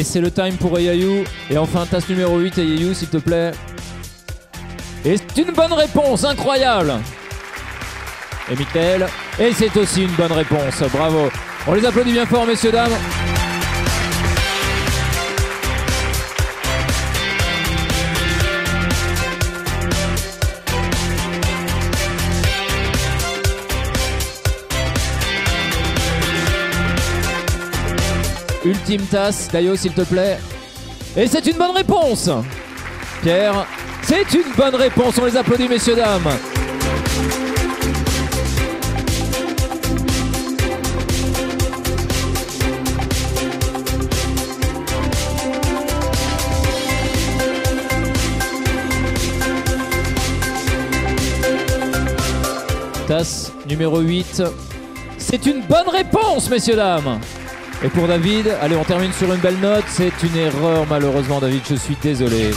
c'est le time pour Eyayou. Et enfin, tasse numéro 8, Eyayou, s'il te plaît. Et c'est une bonne réponse, incroyable. Et Mickaël. Et c'est aussi une bonne réponse, bravo. On les applaudit bien fort, messieurs, dames. Ultime tasse, Dayo, s'il te plaît. Et c'est une bonne réponse. Pierre, c'est une bonne réponse. On les applaudit, messieurs, dames. Tasse numéro 8. C'est une bonne réponse, messieurs, dames. Et pour David, allez, on termine sur une belle note. C'est une erreur, malheureusement, David, je suis désolé.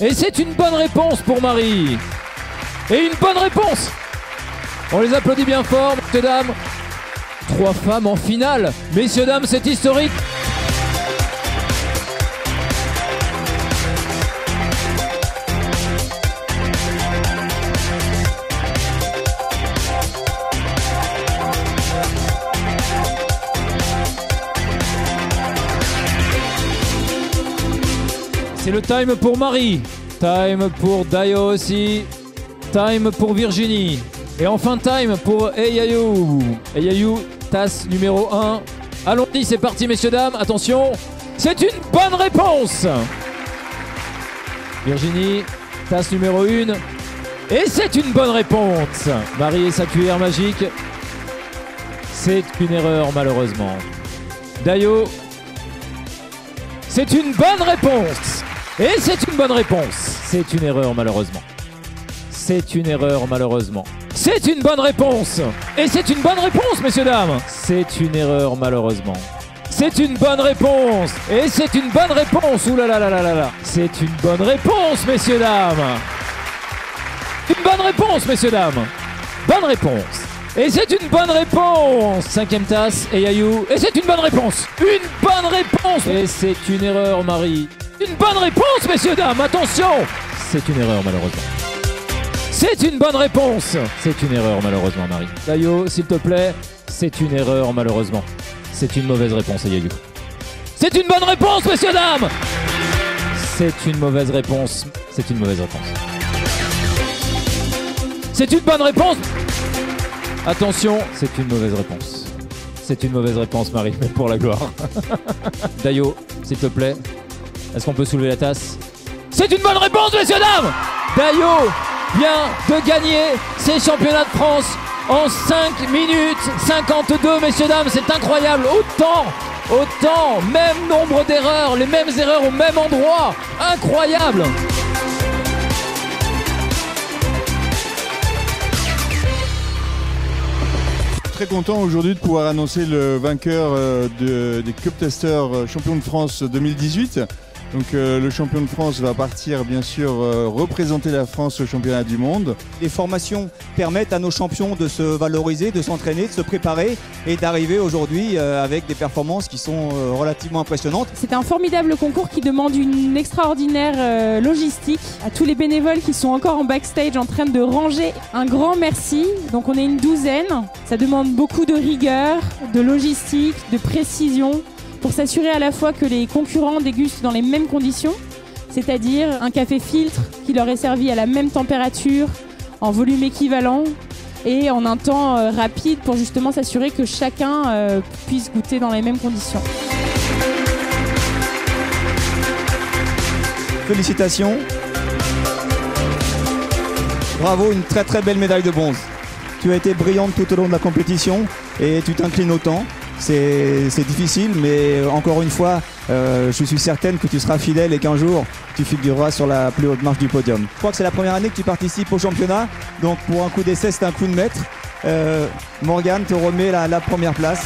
Et c'est une bonne réponse pour Marie. Et une bonne réponse. On les applaudit bien fort, messieurs, dames. 3 femmes en finale. Messieurs, dames, c'est historique. C'est le time pour Marie, time pour Dayo aussi, time pour Virginie, et enfin time pour Eyayou. Eyayou, tasse numéro 1. Allons-y, c'est parti, messieurs, dames, attention, c'est une bonne réponse. Virginie, tasse numéro 1, et c'est une bonne réponse. Marie et sa cuillère magique, c'est une erreur, malheureusement. Dayo, c'est une bonne réponse. Et c'est une bonne réponse. C'est une erreur, malheureusement. C'est une erreur, malheureusement. C'est une bonne réponse. Et c'est une bonne réponse, messieurs, dames. C'est une erreur, malheureusement. C'est une bonne réponse. Et c'est une bonne réponse. Ouh là là là là là là. C'est une bonne réponse, messieurs, dames. Une bonne réponse, messieurs, dames. Bonne réponse. Et c'est une bonne réponse. 5e tasse, Eyayou. Et c'est une bonne réponse. Une bonne réponse. Et c'est une erreur, Marie. Une bonne réponse, messieurs, dames, attention. C'est une erreur, malheureusement. C'est une bonne réponse. C'est une erreur, malheureusement, Marie. Dayo, s'il te plaît, c'est une erreur, malheureusement. C'est une mauvaise réponse, Eyayou. C'est une bonne réponse, messieurs, dames. C'est une mauvaise réponse. C'est une mauvaise réponse. C'est une bonne réponse. Attention, c'est une mauvaise réponse. C'est une mauvaise réponse, Marie, mais pour la gloire. Dayo, s'il te plaît. Est-ce qu'on peut soulever la tasse? C'est une bonne réponse, messieurs, dames. Dayo vient de gagner ces championnats de France en 5 minutes 52, messieurs, dames. C'est incroyable. Autant, même nombre d'erreurs, les mêmes erreurs au même endroit. Incroyable. Très content aujourd'hui de pouvoir annoncer le vainqueur des Cup Testers Champion de France 2018. Donc le champion de France va partir bien sûr représenter la France au championnat du monde. Les formations permettent à nos champions de se valoriser, de s'entraîner, de se préparer et d'arriver aujourd'hui avec des performances qui sont relativement impressionnantes. C'est un formidable concours qui demande une extraordinaire logistique. À tous les bénévoles qui sont encore en backstage en train de ranger, un grand merci. Donc on est une 12aine. Ça demande beaucoup de rigueur, de logistique, de précision, pour s'assurer à la fois que les concurrents dégustent dans les mêmes conditions, c'est-à-dire un café filtre qui leur est servi à la même température, en volume équivalent et en un temps rapide pour justement s'assurer que chacun puisse goûter dans les mêmes conditions. Félicitations. Bravo, une très très belle médaille de bronze. Tu as été brillante tout au long de la compétition et tu t'inclines au temps. C'est difficile, mais encore une fois, je suis certaine que tu seras fidèle et qu'un jour, tu figureras sur la plus haute marche du podium. Je crois que c'est la première année que tu participes au championnat, donc pour un coup d'essai, c'est un coup de maître. Morgane te remet la première place.